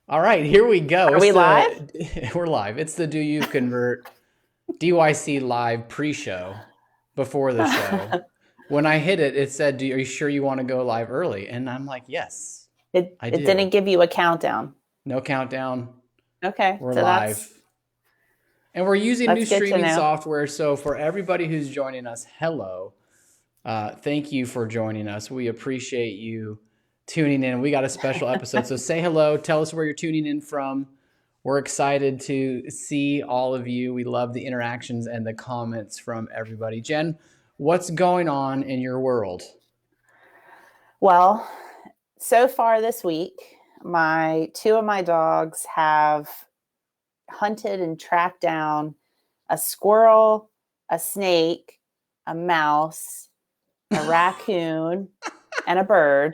All right, here we go. Are we live? We're live. It's the Do You Convert DYC live pre-show before the show. When I hit it, it said, are you sure you want to go live early? And I'm like, yes, I It do. didn't give you a countdown. No countdown. Okay, We're so live. And we're using new that's good to streaming know. software. So for everybody who's joining us, hello. Thank you for joining us. We appreciate you tuning in. We got a special episode. So say hello. Tell us where you're tuning in from. We're excited to see all of you. We love the interactions and the comments from everybody. Jen, what's going on in your world? Well, so far this week, two of my dogs have hunted and tracked down a squirrel, a snake, a mouse, a raccoon, and a bird.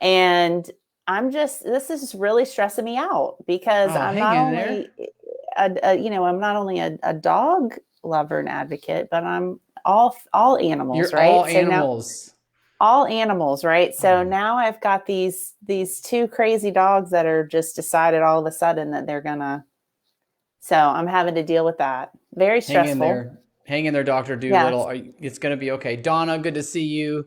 And this is really stressing me out because I'm not only I'm not only a dog lover and advocate, but I'm all animals, You're right? all animals. All animals, right? So now I've got these two crazy dogs that are just decided all of a sudden that they're gonna. So I'm having to deal with that. Very stressful. Hang in there, Dr. Yes. Doolittle. It's going to be okay. Donna, good to see you.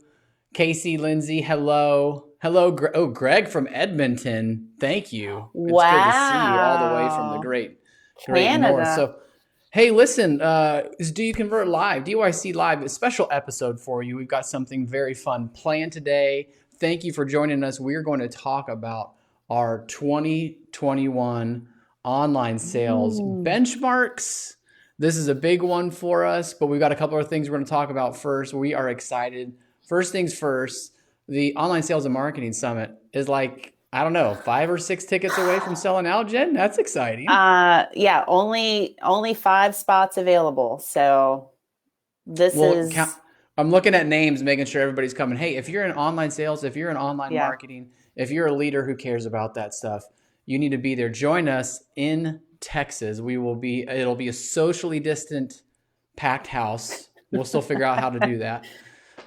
Casey, Lindsay, hello. Hello, Greg from Edmonton. Thank you. It's good to see you all the way from the Wow. great north. Canada. So, hey, listen, is Do You Convert Live, DYC Live, a special episode for you. We've got something very fun planned today. Thank you for joining us. We're going to talk about our 2021 online sales benchmarks. This is a big one for us, but we've got a couple of things we're going to talk about first. We are excited. First things first, the Online Sales and Marketing Summit is like, I don't know, 5 or 6 tickets away from selling out, Jen. That's exciting. Yeah, only 5 spots available. So I'm looking at names, making sure everybody's coming. Hey, if you're in online sales, if you're in online marketing, if you're a leader who cares about that stuff, you need to be there. Join us in Texas. It'll be a socially distant, packed house. We'll still figure out how to do that.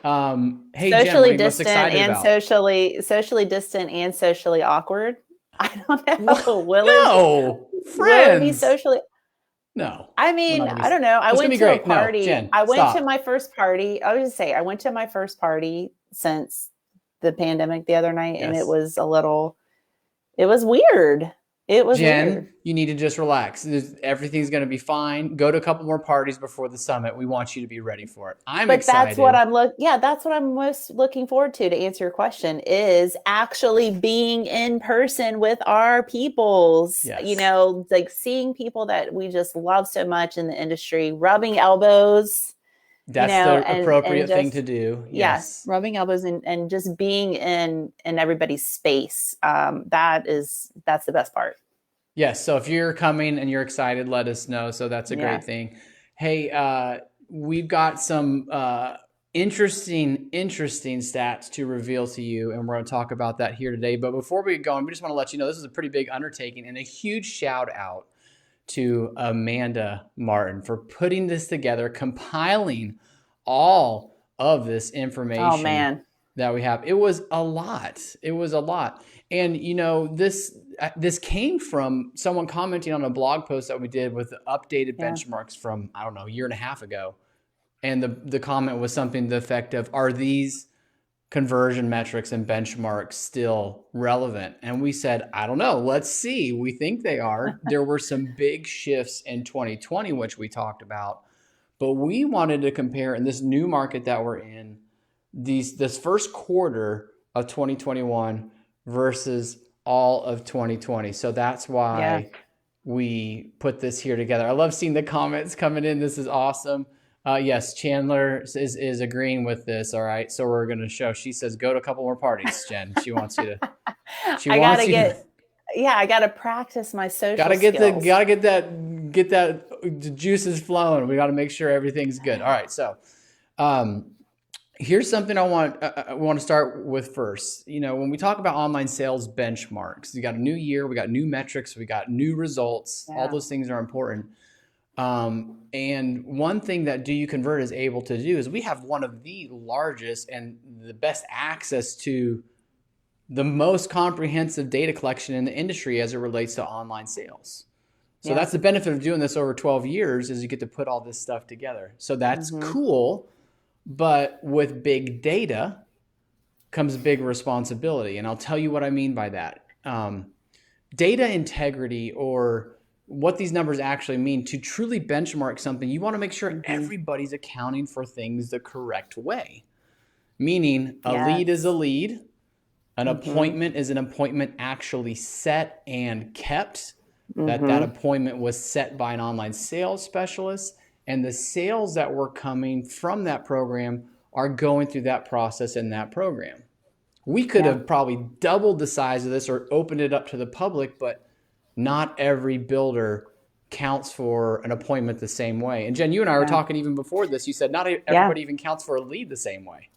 Hey, Jen, what are you most excited about? Socially distant and socially awkward. I don't know. No, friends. Will it be socially? No. I mean, I don't know. I went to a party. No, Jen, I went stop. to my first party. I was just say I went to my first party since the pandemic the other night, and it was weird. It was Jen, weird. you need to just relax. Everything's going to be fine. Go to a couple more parties before the summit. We want you to be ready for it. I'm excited. That's what I'm most looking forward to answer your question is actually being in person with our peoples. Yes. Like seeing people that we just love so much in the industry, rubbing elbows. That's the appropriate thing to do. Yes. Rubbing elbows and just being in everybody's space. That's the best part. Yes. So if you're coming and you're excited, let us know. So that's a great thing. Hey, we've got some interesting stats to reveal to you, and we're going to talk about that here today. But before we go, we just want to let you know this is a pretty big undertaking, and a huge shout out to Amanda Martin for putting this together, compiling all of this information that we have. It was a lot. And this came from someone commenting on a blog post that we did with updated benchmarks from, I don't know, a year and a half ago. And the comment was something to the effect of, are these conversion metrics and benchmarks still relevant? And we said, I don't know. Let's see. We think they are. There were some big shifts in 2020, which we talked about. But we wanted to compare in this new market that we're in, this first quarter of 2021 versus all of 2020. So that's why we put this here together. I love seeing the comments coming in. This is awesome. Yes, Chandler is agreeing with this. All right, so we're going to show. She says, go to a couple more parties, Jen. She wants you to. I got to practice my social skills. Get that juices flowing. We got to make sure everything's good. All right, so here's something I want to start with first. When we talk about online sales benchmarks, you got a new year, we got new metrics, we got new results. All those things are important. And one thing that Do You Convert is able to do is we have one of the largest and the best access to the most comprehensive data collection in the industry as it relates to online sales. So that's the benefit of doing this over 12 years is you get to put all this stuff together. So that's cool. But with big data comes big responsibility. And I'll tell you what I mean by that. Data integrity, or what these numbers actually mean, to truly benchmark something, you want to make sure everybody's accounting for things the correct way. Meaning a lead is a lead. An appointment is an appointment actually set and kept. That appointment was set by an online sales specialist, and the sales that were coming from that program are going through that process in that program. We could have probably doubled the size of this or opened it up to the public, but not every builder counts for an appointment the same way. And Jen, you and I were talking even before this. You said not everybody even counts for a lead the same way.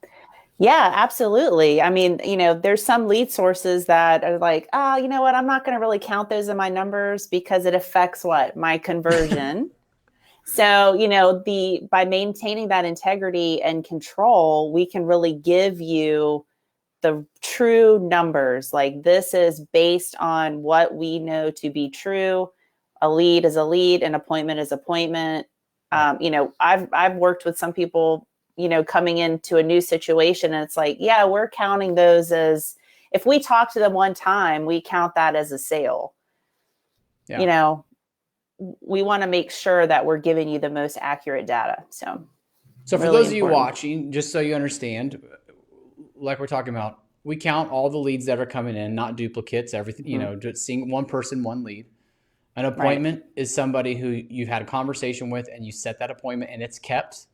Yeah, absolutely. I mean, there's some lead sources that are like, you know what? I'm not going to really count those in my numbers because it affects my conversion. So, by maintaining that integrity and control, we can really give you the true numbers. Like, this is based on what we know to be true. A lead is a lead, an appointment is appointment. I've worked with some people, coming into a new situation, and it's like, yeah, we're counting those as, if we talk to them one time, we count that as a sale. Yeah. We want to make sure that we're giving you the most accurate data. So for really those of you watching, just so you understand, like we're talking about, we count all the leads that are coming in, not duplicates, everything, just seeing one person, one lead. An appointment is somebody who you've had a conversation with and you set that appointment and it's kept.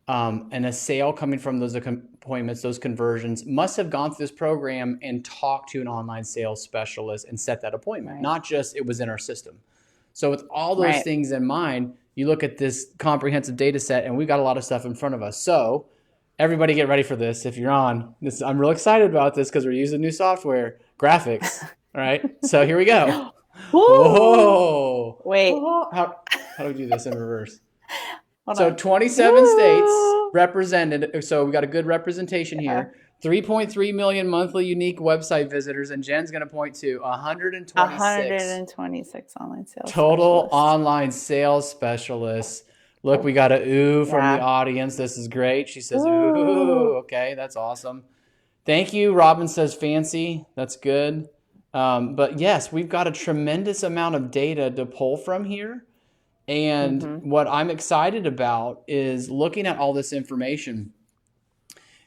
And a sale coming from those appointments, those conversions, must have gone through this program and talked to an online sales specialist and set that appointment, not just it was in our system. So with all those things in mind, you look at this comprehensive data set, and we've got a lot of stuff in front of us. So everybody get ready for this. If you're on this, I'm real excited about this because we're using new software, graphics. All right. So here we go. Whoa. Wait. How do we do this in reverse? So 27 states represented. So we got a good representation here. 3.3 million monthly unique website visitors. And Jen's going to point to 126 online sales total online sales specialists. Look, we got a ooh from the audience. This is great. She says, ooh, okay, that's awesome. Thank you. Robin says fancy. That's good. But yes, we've got a tremendous amount of data to pull from here. And what I'm excited about is looking at all this information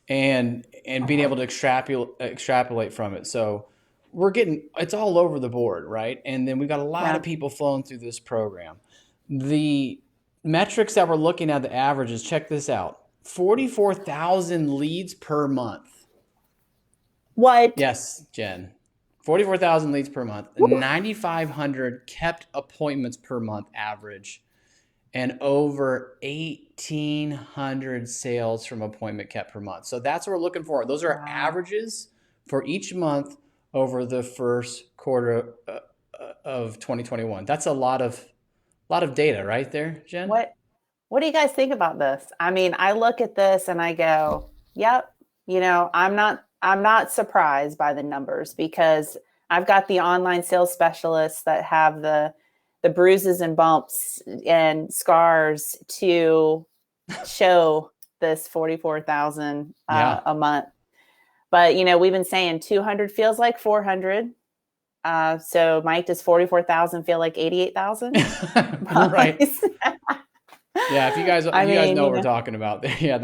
and being able to extrapolate from it. So it's all over the board, right? And then we've got a lot of people flowing through this program. The metrics that we're looking at, the averages, check this out. 44,000 leads per month. What? Yes, Jen. 44,000 leads per month, 9,500 kept appointments per month average, and over 1,800 sales from appointment kept per month. So that's what we're looking for. Those are averages for each month over the first quarter of 2021. That's a lot of data right there, Jen. What do you guys think about this? I mean, I look at this and I go, yep, I'm not surprised by the numbers because I've got the online sales specialists that have the bruises and bumps and scars to show this 44,000 a month. But, we've been saying 200 feels like 400. So Mike, does 44,000 feel like 88,000? Right. Yeah. If you guys know what we're talking about. Yeah.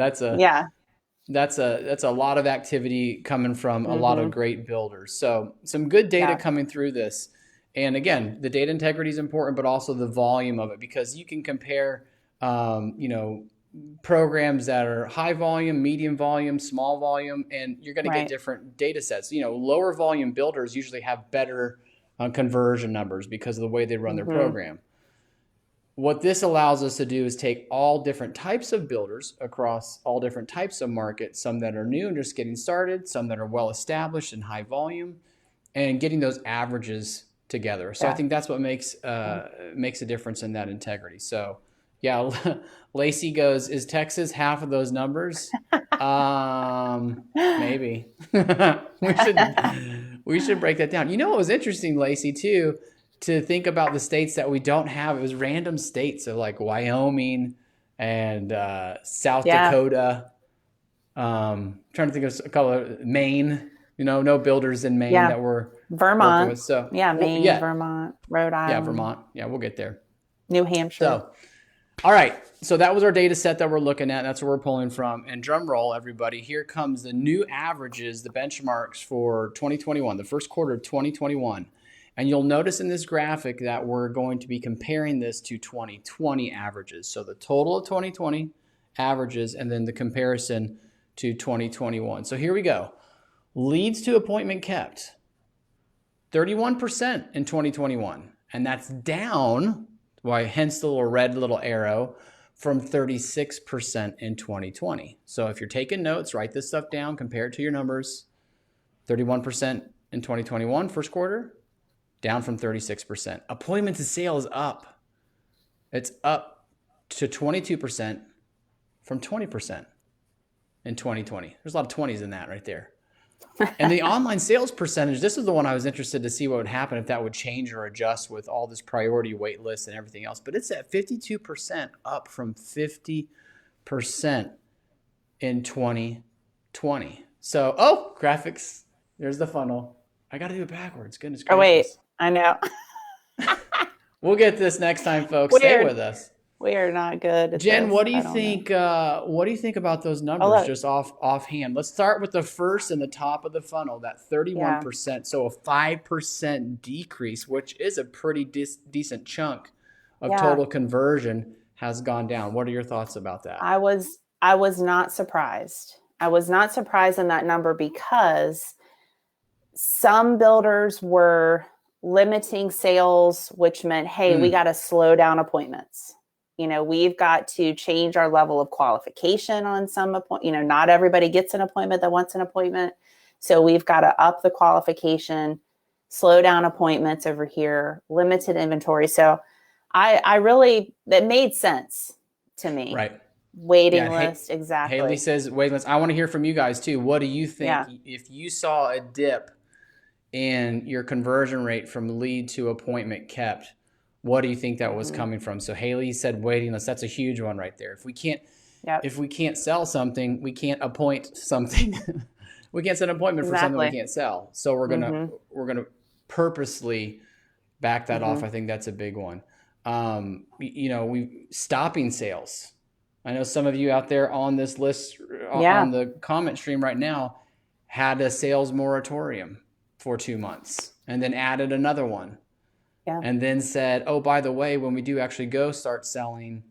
That's a lot of activity coming from a lot of great builders. So some good data coming through this. And again, the data integrity is important, but also the volume of it, because you can compare, programs that are high volume, medium volume, small volume, and you're going to get different data sets. Lower volume builders usually have better conversion numbers because of the way they run their program. What this allows us to do is take all different types of builders across all different types of markets, some that are new and just getting started, some that are well established and high volume, and getting those averages together. So I think that's what makes a difference in that integrity. So Yeah. Lacey goes, is Texas half of those numbers? Maybe. we should break that down. You know what was interesting, Lacey, too, to think about the states that we don't have. It was random states of like Wyoming and South Dakota. Trying to think of a couple of Maine. No builders in Maine that were Vermont. Working with. So Maine, Vermont, Rhode Island. Yeah, Vermont. Yeah, we'll get there. New Hampshire. So, all right. So that was our data set that we're looking at. That's where we're pulling from. And drum roll, everybody. Here comes the new averages, the benchmarks for 2021, the first quarter of 2021. And you'll notice in this graphic that we're going to be comparing this to 2020 averages. So the total of 2020 averages and then the comparison to 2021. So here we go. Leads to appointment kept, 31% in 2021. And that's down, hence the little red little arrow, from 36% in 2020. So if you're taking notes, write this stuff down, compare it to your numbers. 31% in 2021, first quarter, down from 36%. Appointment to sale is up. It's up to 22% from 20% in 2020. There's a lot of 20s in that right there. And the online sales percentage, this is the one I was interested to see what would happen if that would change or adjust with all this priority wait list and everything else. But it's at 52%, up from 50% in 2020. So, graphics. There's the funnel. I got to do it backwards. Goodness gracious. Oh, wait. I know. We'll get this next time, folks. Stay with us. We are not good at Jen, this. what do you think? What do you think about those numbers just offhand? Let's start with the first and the top of the funnel, that 31%. Yeah. So a 5% decrease, which is a pretty decent chunk of total conversion, has gone down. What are your thoughts about that? I was not surprised. I was not surprised in that number because some builders were limiting sales, which meant, hey, we got to slow down appointments. We've got to change our level of qualification on some appointment. Not everybody gets an appointment that wants an appointment. So we've got to up the qualification, slow down appointments over here, limited inventory. So that made sense to me. Right. Waiting list. Exactly. Haley says waiting list. I want to hear from you guys too. What do you think if you saw a dip in your conversion rate from lead to appointment kept? What do you think that was coming from? So Haley said waiting list. That's a huge one right there. If we can't sell something, we can't appoint something. We can't set an appointment for something we can't sell. So we're gonna purposely back that off. I think that's a big one. We stopping sales. I know some of you out there on this list on the comment stream right now had a sales moratorium for 2 months and then added another one. Yeah. And then said, oh, by the way, when we do actually go start selling,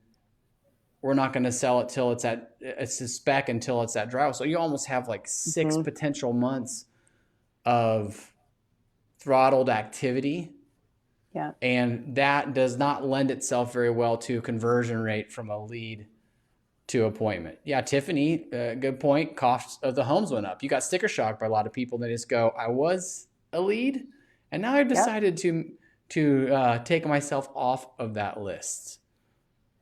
we're not going to sell it till it's a spec until it's at dry. So you almost have like 6 potential months of throttled activity. Yeah. And that does not lend itself very well to conversion rate from a lead to appointment. Yeah, Tiffany, good point. Cost of the homes went up. You got sticker shock by a lot of people. They just go, I was a lead, and now I've decided to take myself off of that list.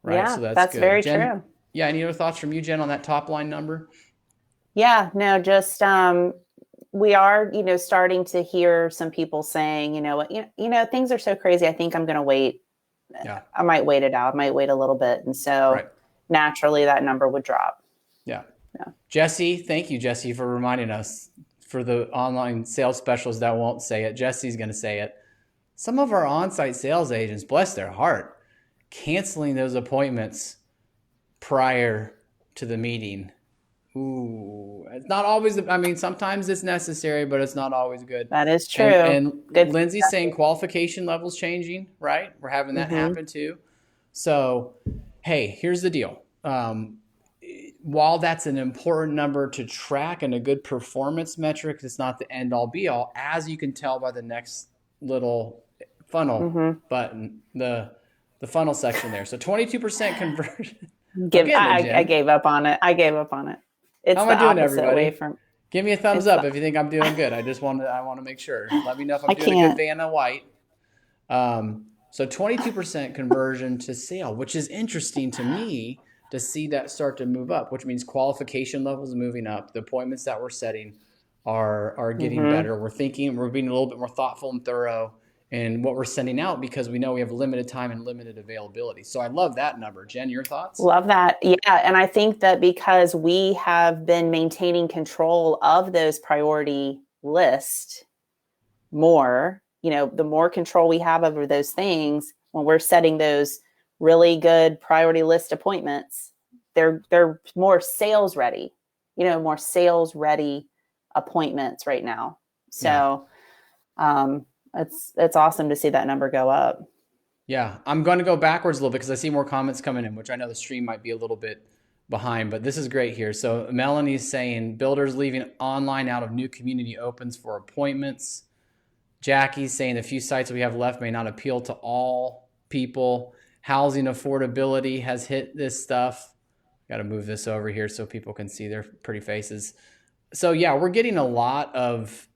Right. Yeah, so that's good. Very Jen, true. Yeah. Any other thoughts from you, Jen, on that top line number? Yeah, no, just, we are, starting to hear some people saying, things are so crazy. I think I'm going to wait. Yeah. I might wait it out. I might wait a little bit. And so naturally that number would drop. Yeah. Jesse, thank you, Jesse, for reminding us. For the online sales specialists that won't say it, Jesse's going to say it. Some of our on-site sales agents, bless their heart, canceling those appointments prior to the meeting. Ooh, it's not always, sometimes it's necessary, but it's not always good. That is true. And Lindsay's saying qualification levels changing, right? We're having that happen too. So, hey, here's the deal. While that's an important number to track and a good performance metric, it's not the end all be all, as you can tell by the next little funnel button, the funnel section there. So 22% conversion. I gave up on it. It's How am I doing, everybody? Give me a thumbs up if you think I'm doing good. I want to make sure. Let me know if I'm doing a good Vanna White. So 22% conversion to sale, which is interesting to me to see that start to move up, which means qualification levels moving up. The appointments that we're setting are getting better. We're being a little bit more thoughtful and thorough in what we're sending out because we know we have limited time and limited availability. So I love that number. Jen, your thoughts? Love that. Yeah. And I think that because we have been maintaining control of those priority lists more, the more control we have over those things when we're setting those really good priority list appointments, they're more sales ready, more sales ready appointments right now. So it's awesome to see that number go up. Yeah, I'm going to go backwards a little bit because I see more comments coming in, which I know the stream might be a little bit behind, but this is great here. So Melanie's saying builders leaving online out of new community opens for appointments. Jackie's saying the few sites we have left may not appeal to all people. Housing affordability has hit this stuff. Got to move this over here so people can see their pretty faces. So yeah, we're getting a lot of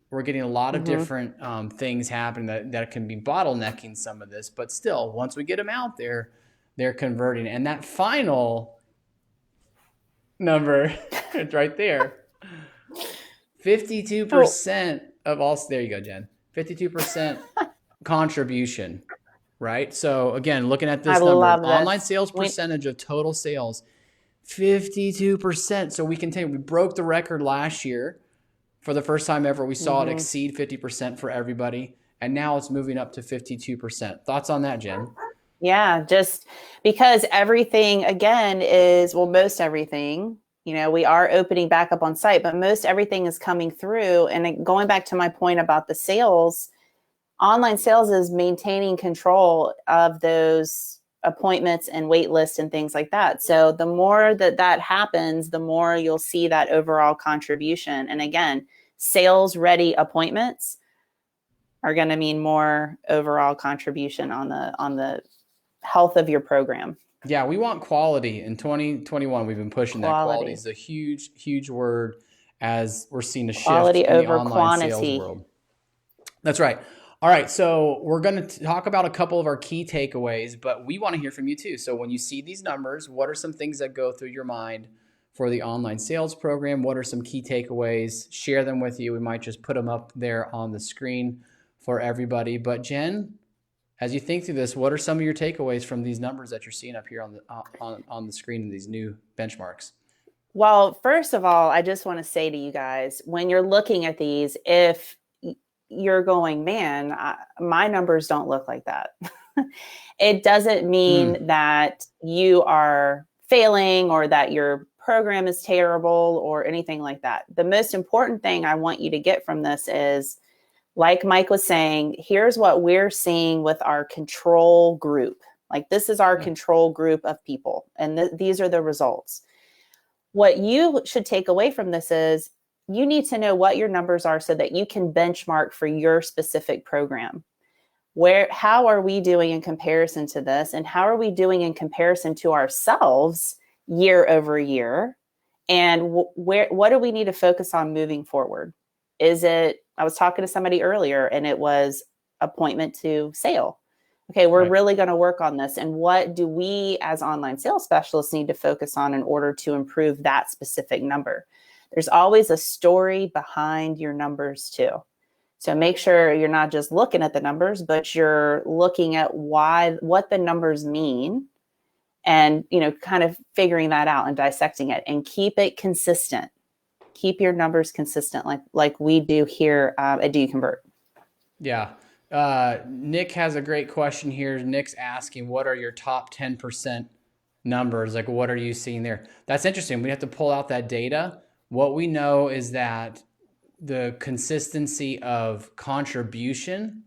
different things happening that can be bottlenecking some of this, but still, once we get them out there, they're converting. And that final number, it's right there, 52% of all. There you go, Jen. 52% contribution, right? So again, looking at this number, online sales percentage of total sales, 52%. So we continue. We broke the record last year. For the first time ever, we saw it exceed 50% for everybody. And now it's moving up to 52%. Thoughts on that, Jen? Yeah, just because everything, again, most everything, we are opening back up on site, but most everything is coming through. And going back to my point about the sales, online sales is maintaining control of those appointments and wait lists and things like that. So the more that happens, the more you'll see that overall contribution. And again, sales ready appointments are going to mean more overall contribution on the health of your program. Yeah, we want quality. In 2021, we've been pushing that. Quality is a huge, huge word as we're seeing a shift in the online sales world. That's right. All right, so we're going to talk about a couple of our key takeaways, but we want to hear from you too. So when you see these numbers, what are some things that go through your mind for the online sales program? What are some key takeaways? Share them with you. We might just put them up there on the screen for everybody. But Jen, as you think through this, what are some of your takeaways from these numbers that you're seeing up here on the screen, these new benchmarks? Well, first of all, I just want to say to you guys, when you're looking at these, if you're going, man, my numbers don't look like that. It doesn't mean that you are failing or that your program is terrible or anything like that. The most important thing I want you to get from this is, like Mike was saying, here's what we're seeing with our control group. Like this is our control group of people, and these are the results. What you should take away from this is you need to know what your numbers are so that you can benchmark for your specific program. How are we doing in comparison to this? And how are we doing in comparison to ourselves year over year? And what do we need to focus on moving forward? I was talking to somebody earlier and it was appointment to sale. Okay, we're really going to work on this. And what do we as online sales specialists need to focus on in order to improve that specific number? There's always a story behind your numbers too. So make sure you're not just looking at the numbers, but you're looking at what the numbers mean and, kind of figuring that out and dissecting it, and keep it consistent. Keep your numbers consistent like we do here at Do You Convert? Yeah. Nick has a great question here. Nick's asking, what are your top 10% numbers? Like, what are you seeing there? That's interesting. We have to pull out that data. What we know is that the consistency of contribution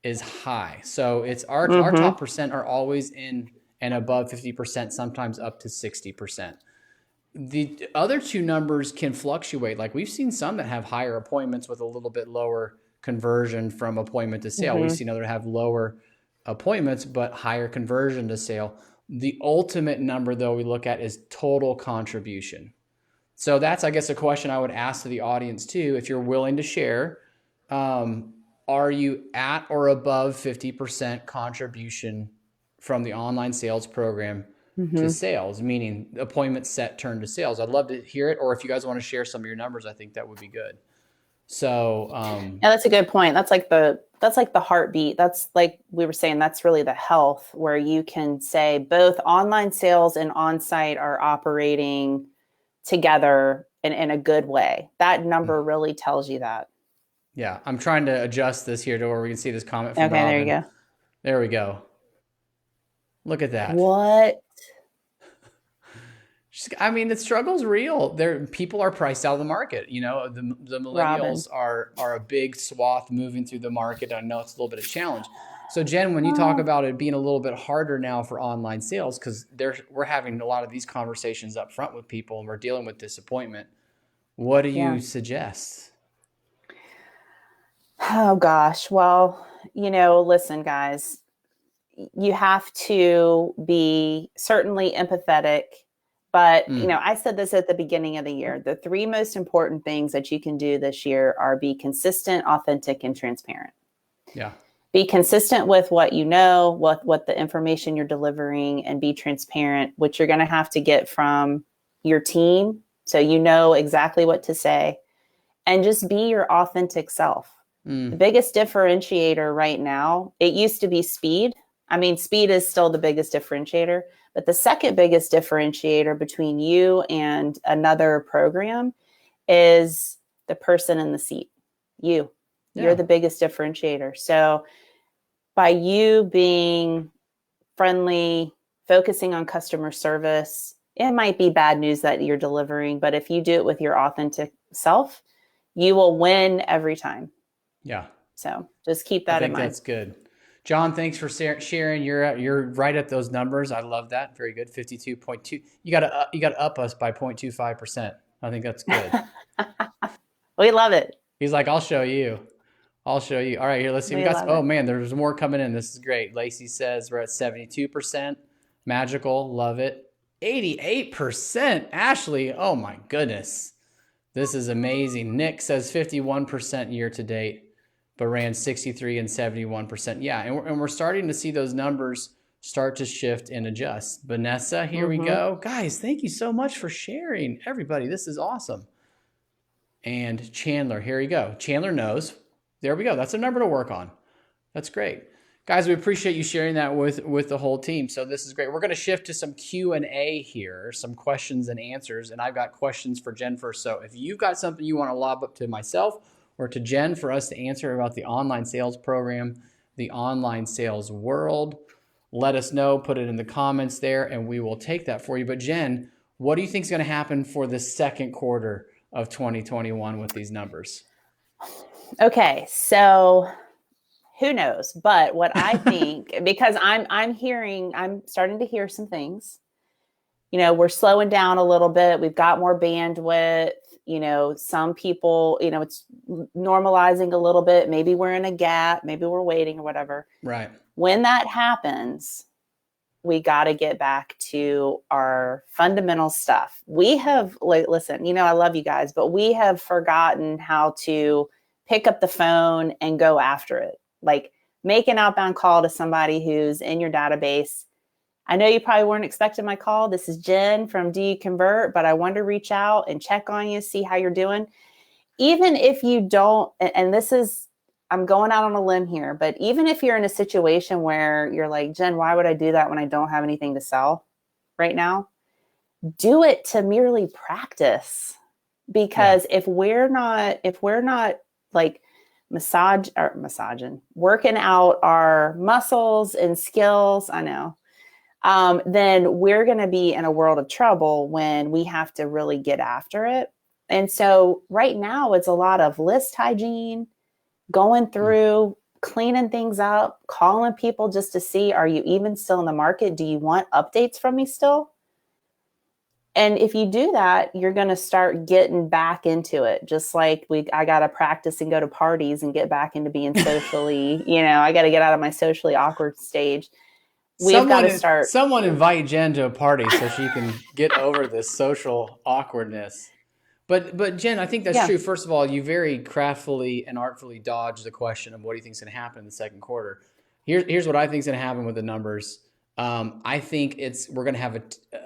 is high. So it's our top percent are always in and above 50%, sometimes up to 60%. The other two numbers can fluctuate. Like we've seen some that have higher appointments with a little bit lower conversion from appointment to sale. We've seen others have lower appointments, but higher conversion to sale. The ultimate number though we look at is total contribution. So that's, I guess, a question I would ask to the audience too, if you're willing to share. are you at or above 50% contribution from the online sales program to sales, meaning appointments set turn to sales? I'd love to hear it. Or if you guys want to share some of your numbers, I think that would be good. So, yeah, that's a good point. That's like the heartbeat. That's like we were saying, that's really the health, where you can say both online sales and on-site are operating together in a good way. That number really tells you that. Yeah. I'm trying to adjust this here to where we can see this comment from Okay, Robin. there you go. There we go. Look at that. What? I mean, the struggle's real. People are priced out of the market. You know, the millennials are a big swath moving through the market. I know it's a little bit of a challenge. So Jen, when you talk about it being a little bit harder now for online sales, because we're having a lot of these conversations up front with people and we're dealing with disappointment, what do you suggest? Oh gosh. Well, listen, guys, you have to be certainly empathetic. But, I said this at the beginning of the year. The 3 most important things that you can do this year are be consistent, authentic, and transparent. Yeah. Be consistent with what you know, what the information you're delivering, and be transparent, which you're going to have to get from your team. So you know exactly what to say, and just be your authentic self. The biggest differentiator right now, it used to be speed. I mean, speed is still the biggest differentiator. But the second biggest differentiator between you and another program is the person in the seat. You're the biggest differentiator. So by you being friendly, focusing on customer service, it might be bad news that you're delivering, but if you do it with your authentic self, you will win every time. Yeah. So just keep that in mind. That's good. John, thanks for sharing. You're right at those numbers. I love that. Very good. 52.2. You got to up us by 0.25%. I think that's good. We love it. He's like, I'll show you. All right, here, let's see. Man, there's more coming in. This is great. Lacey says we're at 72%. Magical, love it. 88%. Ashley, oh my goodness. This is amazing. Nick says 51% year to date, but ran 63 and 71%. Yeah, and we're starting to see those numbers start to shift and adjust. Vanessa, here we go. Guys, thank you so much for sharing. Everybody, this is awesome. And Chandler, here you go. Chandler knows. There we go. That's a number to work on. That's great. Guys, we appreciate you sharing that with the whole team. So this is great. We're going to shift to some Q&A here, some questions and answers. And I've got questions for Jen first. So if you've got something you want to lob up to myself or to Jen for us to answer about the online sales program, the online sales world, let us know, put it in the comments there, and we will take that for you. But Jen, what do you think is going to happen for the second quarter of 2021 with these numbers? Okay, so who knows? But what I think, because I'm starting to hear some things. We're slowing down a little bit. We've got more bandwidth. Some people, it's normalizing a little bit. Maybe we're in a gap. Maybe we're waiting or whatever. Right. When that happens, we got to get back to our fundamental stuff. We have, listen, I love you guys, but we have forgotten how to pick up the phone and go after it. Like make an outbound call to somebody who's in your database. I know you probably weren't expecting my call. This is Jen from Do You Convert, but I wanted to reach out and check on you, see how you're doing. Even if you don't, and I'm going out on a limb here, but even if you're in a situation where you're like, Jen, why would I do that when I don't have anything to sell right now? Do it to merely practice. Because if we're not like working out our muscles and skills, I know, then we're going to be in a world of trouble when we have to really get after it. And so right now it's a lot of list hygiene, going through, cleaning things up, calling people just to see, are you even still in the market? Do you want updates from me still? And if you do that, you're going to start getting back into it. Just like I got to practice and go to parties and get back into being socially, I got to get out of my socially awkward stage. We've got to start. Someone invite Jen to a party so she can get over this social awkwardness. But Jen, I think that's true. First of all, you very craftfully and artfully dodged the question of what do you think is going to happen in the second quarter. Here's what I think is going to happen with the numbers. I think we're going to have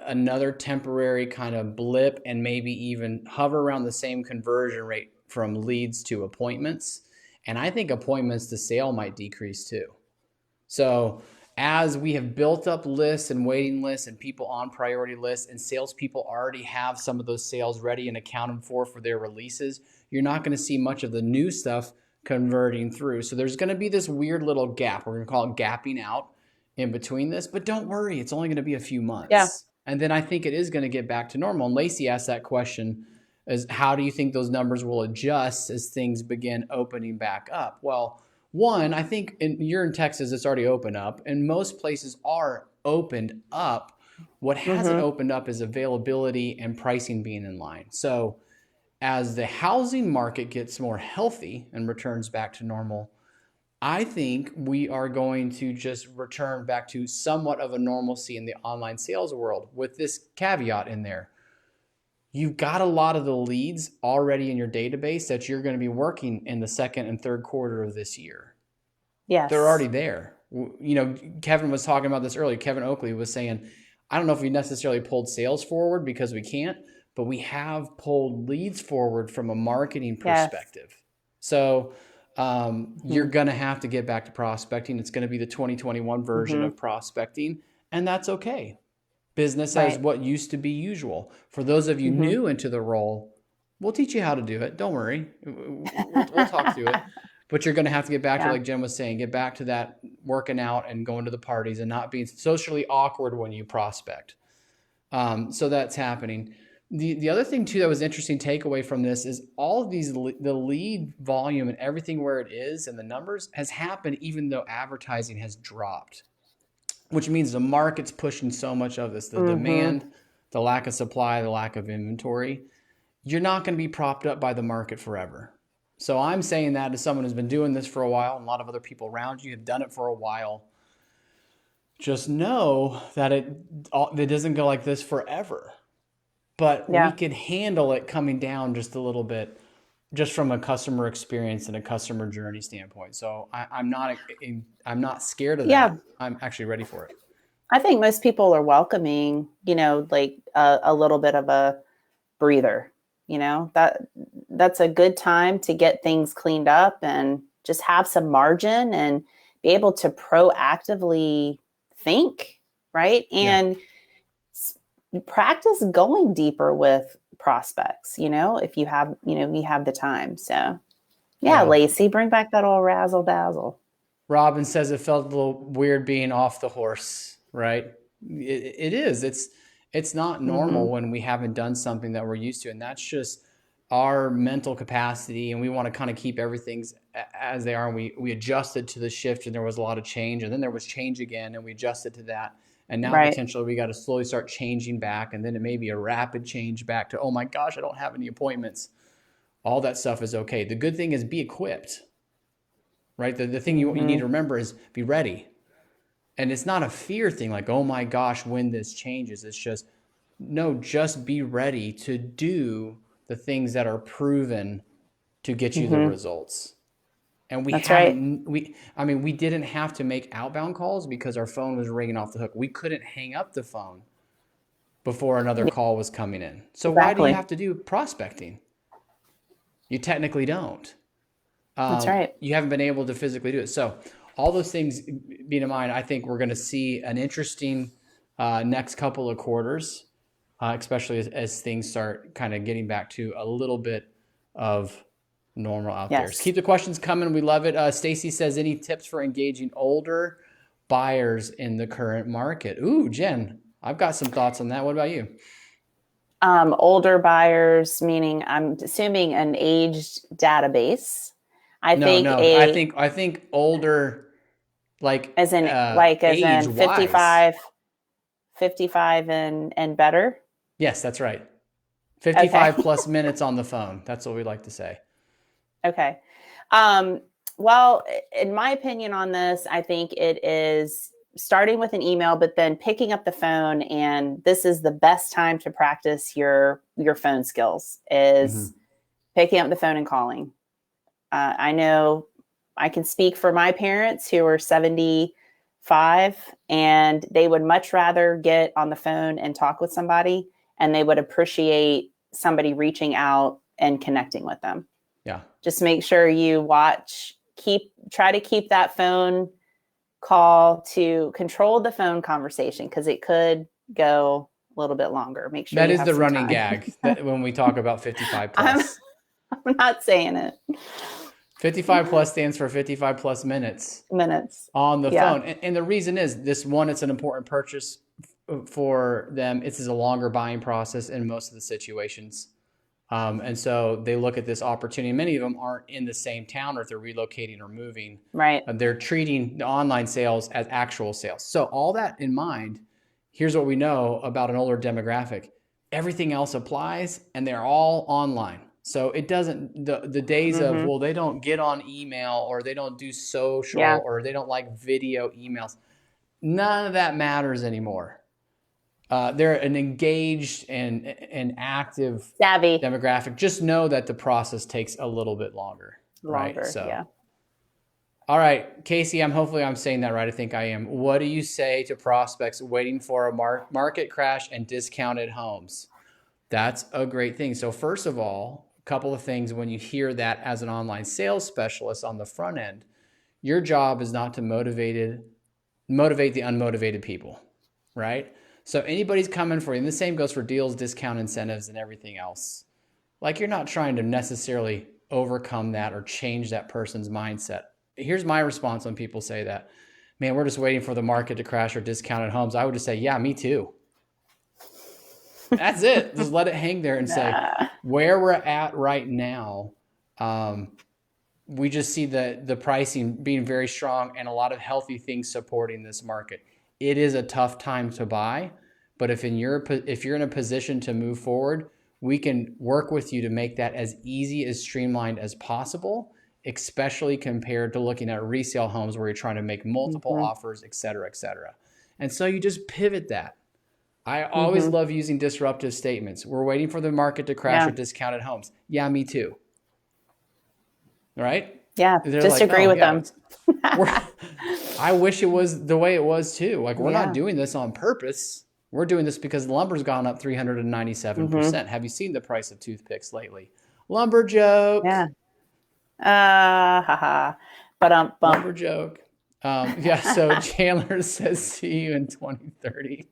another temporary kind of blip and maybe even hover around the same conversion rate from leads to appointments. And I think appointments to sale might decrease too. So as we have built up lists and waiting lists and people on priority lists and salespeople already have some of those sales ready and accounted for their releases, you're not going to see much of the new stuff converting through. So there's going to be this weird little gap. We're going to call it gapping out in between this, but don't worry, it's only going to be a few months. Yeah. And then I think it is going to get back to normal. And Lacey asked that question, is how do you think those numbers will adjust as things begin opening back up? Well, one, I think you're in Texas, it's already opened up, and most places are opened up. What hasn't opened up is availability and pricing being in line. So as the housing market gets more healthy and returns back to normal, I think we are going to just return back to somewhat of a normalcy in the online sales world with this caveat in there. You've got a lot of the leads already in your database that you're going to be working in the second and third quarter of this year. Yes. They're already there. You know, Kevin was talking about this earlier. Kevin Oakley was saying, I don't know if we necessarily pulled sales forward because we can't, but we have pulled leads forward from a marketing perspective. Yes. So you're going to have to get back to prospecting. It's going to be the 2021 version of prospecting, and that's okay. Business as what used to be usual. For those of you new into the role, we'll teach you how to do it. Don't worry. We'll talk through it. But you're going to have to get back to, like Jen was saying, get back to that working out and going to the parties and not being socially awkward when you prospect. So that's happening. The other thing, too, that was interesting takeaway from this is all of these, the lead volume and everything where it is and the numbers has happened even though advertising has dropped, which means the market's pushing so much of this, the demand, the lack of supply, the lack of inventory. You're not going to be propped up by the market forever. So I'm saying that as someone who's been doing this for a while, and a lot of other people around you have done it for a while. Just know that it doesn't go like this forever. But we could handle it coming down just a little bit, just from a customer experience and a customer journey standpoint. So I'm not scared of that. Yeah. I'm actually ready for it. I think most people are welcoming, like a little bit of a breather. That's a good time to get things cleaned up and just have some margin and be able to proactively think, right? And practice going deeper with prospects, if you have the time. So Lacey, bring back that old razzle dazzle. Robin says it felt a little weird being off the horse, right? It is. It's not normal when we haven't done something that we're used to. And that's just our mental capacity. And we want to kind of keep everything as they are. And we adjusted to the shift and there was a lot of change. And then there was change again and we adjusted to that. And now potentially we got to slowly start changing back. And then it may be a rapid change back to, oh my gosh, I don't have any appointments. All that stuff is okay. The good thing is be equipped, right? The thing you need to remember is be ready. And it's not a fear thing like, oh my gosh, when this changes. It's just, no, just be ready to do the things that are proven to get you the results. And we didn't have to make outbound calls because our phone was ringing off the hook. We couldn't hang up the phone before another call was coming in. So why do you have to do prospecting? You technically don't. That's right. You haven't been able to physically do it. So all those things being in mind, I think we're going to see an interesting next couple of quarters, especially as things start kind of getting back to a little bit of normal out there. So keep the questions coming. We love it. Stacy says, any tips for engaging older buyers in the current market? Ooh, Jen, I've got some thoughts on that. What about you? Older buyers, meaning I'm assuming an aged database. I think older, like as in 55 and better. Yes, that's right. 55 plus minutes on the phone. That's what we like to say. Okay. Well, in my opinion on this, I think it is starting with an email, but then picking up the phone. And this is the best time to practice your phone skills is picking up the phone and calling. I know I can speak for my parents who are 75, and they would much rather get on the phone and talk with somebody, and they would appreciate somebody reaching out and connecting with them. Yeah. Just make sure you try to keep that phone call to control the phone conversation, because it could go a little bit longer. Make sure that is the running gag that when we talk about 55 plus. I'm not saying it. 55 plus stands for 55 plus minutes on the phone. And the reason is this one, it's an important purchase for them. It's a longer buying process in most of the situations. And so they look at this opportunity. Many of them aren't in the same town, or if they're relocating or moving. Right. They're treating the online sales as actual sales. So all that in mind, here's what we know about an older demographic. Everything else applies, and they're all online. So it doesn't, the days of, well, they don't get on email, or they don't do social, or they don't like video emails. None of that matters anymore. They're an engaged and active savvy demographic. Just know that the process takes a little bit longer. Right. So, all right, Casey, hopefully I'm saying that right. I think I am. What do you say to prospects waiting for a market crash and discounted homes? That's a great thing. So first of all, a couple of things when you hear that as an online sales specialist on the front end, your job is not to motivate the unmotivated people, right? So anybody's coming for you, and the same goes for deals, discount incentives, and everything else. Like, you're not trying to necessarily overcome that or change that person's mindset. Here's my response when people say that. Man, we're just waiting for the market to crash or discounted homes. I would just say, yeah, me too. That's it. Just let it hang there and say, where we're at right now, we just see the pricing being very strong and a lot of healthy things supporting this market. It is a tough time to buy, but if you're in a position to move forward, we can work with you to make that as easy, as streamlined as possible, especially compared to looking at resale homes where you're trying to make multiple offers, et cetera, et cetera. And so you just pivot that. I always love using disruptive statements. We're waiting for the market to crash or discounted homes. Yeah, me too. Right? Yeah, just agree with them. I wish it was the way it was too. Like, we're not doing this on purpose. We're doing this because lumber's gone up 397%. Have you seen the price of toothpicks lately? Lumber joke. Yeah. Lumber joke. So Chandler says, see you in 2030.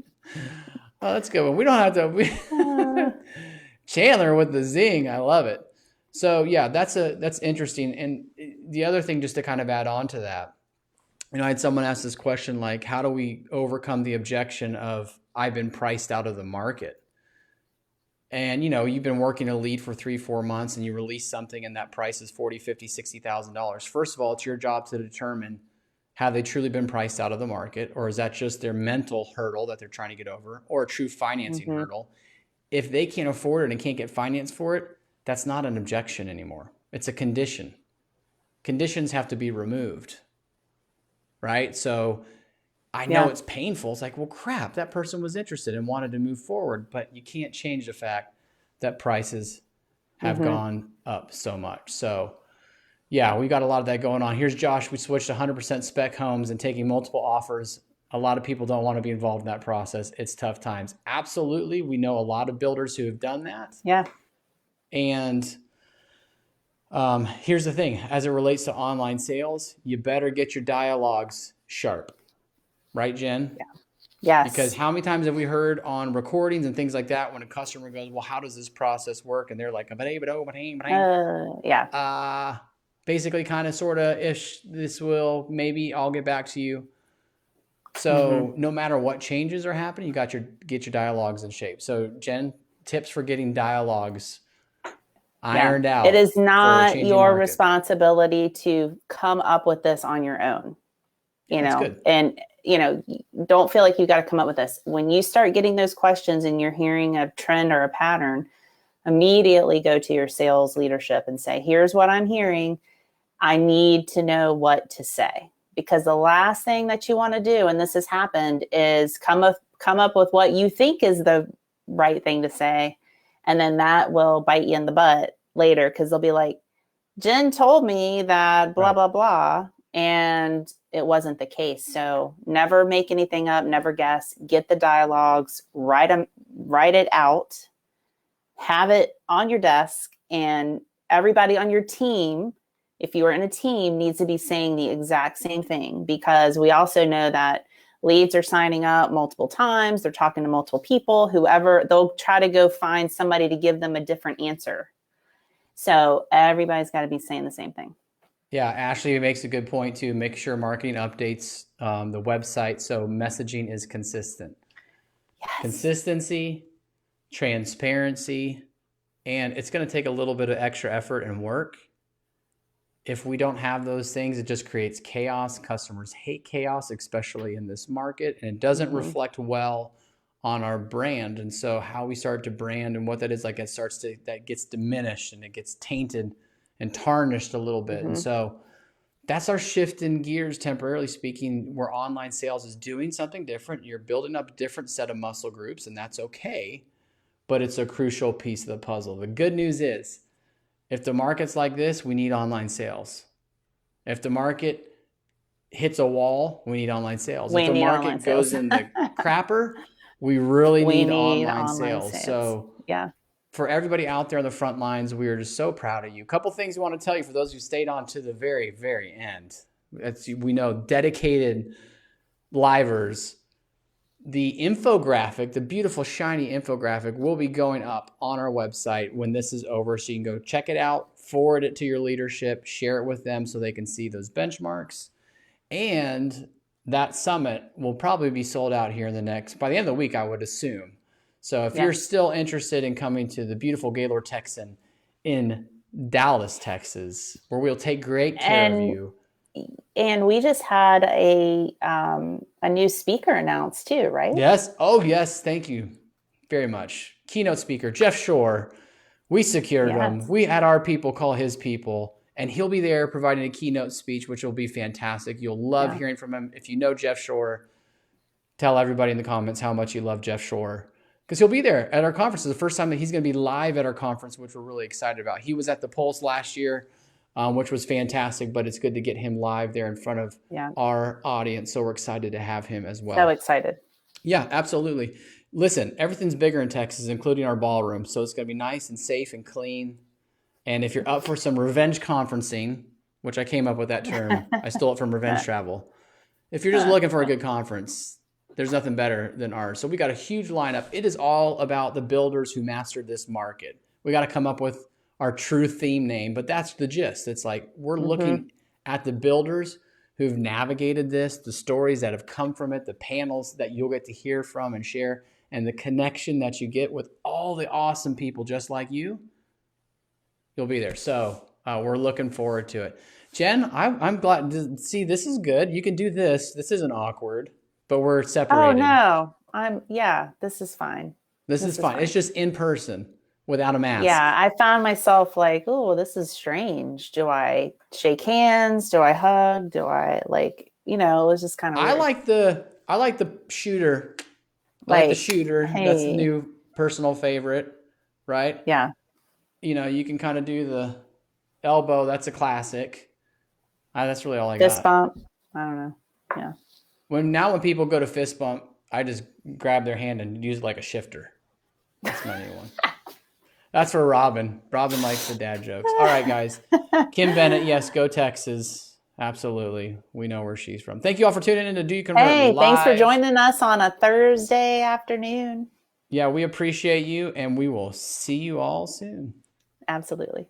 Oh, that's a good one. We don't have to. Chandler with the zing. I love it. So yeah, that's interesting. And the other thing, just to kind of add on to that, I had someone ask this question, like, how do we overcome the objection of I've been priced out of the market? And, you've been working a lead for 3-4 months and you release something and that price is $40,000, $50,000, $60,000. First of all, it's your job to determine, have they truly been priced out of the market, or is that just their mental hurdle that they're trying to get over, or a true financing hurdle? If they can't afford it and can't get finance for it, that's not an objection anymore. It's a condition. Conditions have to be removed, right? So I know it's painful. It's like, well, crap, that person was interested and wanted to move forward, but you can't change the fact that prices have gone up so much. So yeah, we got a lot of that going on. Here's Josh. We switched 100% spec homes and taking multiple offers. A lot of people don't want to be involved in that process. It's tough times. Absolutely. We know a lot of builders who have done that. Yeah. And here's the thing. As it relates to online sales, you better get your dialogues sharp. Right, Jen? Yeah. Yes. Because how many times have we heard on recordings and things like that when a customer goes, well, how does this process work? And they're like, basically kind of sort of ish, this will, maybe I'll get back to you. So no matter what changes are happening, you got get your dialogues in shape. So Jen, tips for getting dialogues ironed out. It is not your responsibility to come up with this on your own, and don't feel like you got to come up with this. When you start getting those questions and you're hearing a trend or a pattern, immediately go to your sales leadership and say, here's what I'm hearing. I need to know what to say. because the last thing that you want to do, and this has happened, is come up with what you think is the right thing to say. And then that will bite you in the butt later, because they'll be like, Jen told me that blah, blah, blah. And it wasn't the case. So never make anything up, never guess, get the dialogues, write it out, have it on your desk, and everybody on your team, if you are in a team, needs to be saying the exact same thing, because we also know that leads are signing up multiple times. They're talking to multiple people, whoever, they'll try to go find somebody to give them a different answer. So everybody's got to be saying the same thing. Yeah, Ashley makes a good point too. Make sure marketing updates the website so messaging is consistent. Yes. Consistency, transparency, and it's going to take a little bit of extra effort and work. If we don't have those things, it just creates chaos. Customers hate chaos, especially in this market, and it doesn't reflect well on our brand. And so how we start to brand and what that is, like, that gets diminished and it gets tainted and tarnished a little bit. And so that's our shift in gears, temporarily speaking, where online sales is doing something different. You're building up a different set of muscle groups, and that's okay, but it's a crucial piece of the puzzle. The good news is, if the market's like this, we need online sales. If the market hits a wall, we need online sales. If the market goes in the crapper, we really need online sales. So yeah. For everybody out there on the front lines, we are just so proud of you. A couple things we want to tell you for those who stayed on to the very, very end. We know, dedicated livers. The infographic, the beautiful, shiny infographic, will be going up on our website when this is over. So you can go check it out, forward it to your leadership, share it with them so they can see those benchmarks. And that summit will probably be sold out here by the end of the week, I would assume. So if you're still interested in coming to the beautiful Gaylord Texan in Dallas, Texas, where we'll take great care of you. And we just had a new speaker announced too, right? Yes. Oh, yes. Thank you very much. Keynote speaker, Jeff Shore. We secured him. We had our people call his people, and he'll be there providing a keynote speech, which will be fantastic. You'll love hearing from him. If you know Jeff Shore, tell everybody in the comments how much you love Jeff Shore, because he'll be there at our conference. It's the first time that he's going to be live at our conference, which we're really excited about. He was at the Pulse last year, which was fantastic, but it's good to get him live there in front of our audience. So we're excited to have him as well. So excited. Yeah, absolutely. Listen, everything's bigger in Texas, including our ballroom. So it's going to be nice and safe and clean. And if you're up for some revenge conferencing, which I came up with that term, I stole it from Revenge Travel. If you're just looking for a good conference, there's nothing better than ours. So we got a huge lineup. It is all about the builders who mastered this market. We got to come up with our true theme name, but that's the gist. It's like we're looking at the builders who've navigated this, the stories that have come from it, the panels that you'll get to hear from and share, and the connection that you get with all the awesome people just like you. You'll be there. So we're looking forward to it. Jen, I'm glad to see this is good. You can do this. This isn't awkward, but we're separated. Oh, no. This is fine. This is fine. It's just in person without a mask. Yeah, I found myself like, oh, this is strange. Do I shake hands? Do I hug? Do I it was just kind of weird. I like the shooter. Like the shooter. Hey. That's the new personal favorite, right? Yeah. You can kind of do the elbow. That's a classic. That's really all I fist got. Fist bump. I don't know. Yeah. When people go to fist bump, I just grab their hand and use it like a shifter. That's my new one. That's for Robin. Robin likes the dad jokes. All right, guys. Kim Bennett, yes, go Texas. Absolutely. We know where she's from. Thank you all for tuning in to Do You Convert Live. Thanks for joining us on a Thursday afternoon. Yeah, we appreciate you, and we will see you all soon. Absolutely.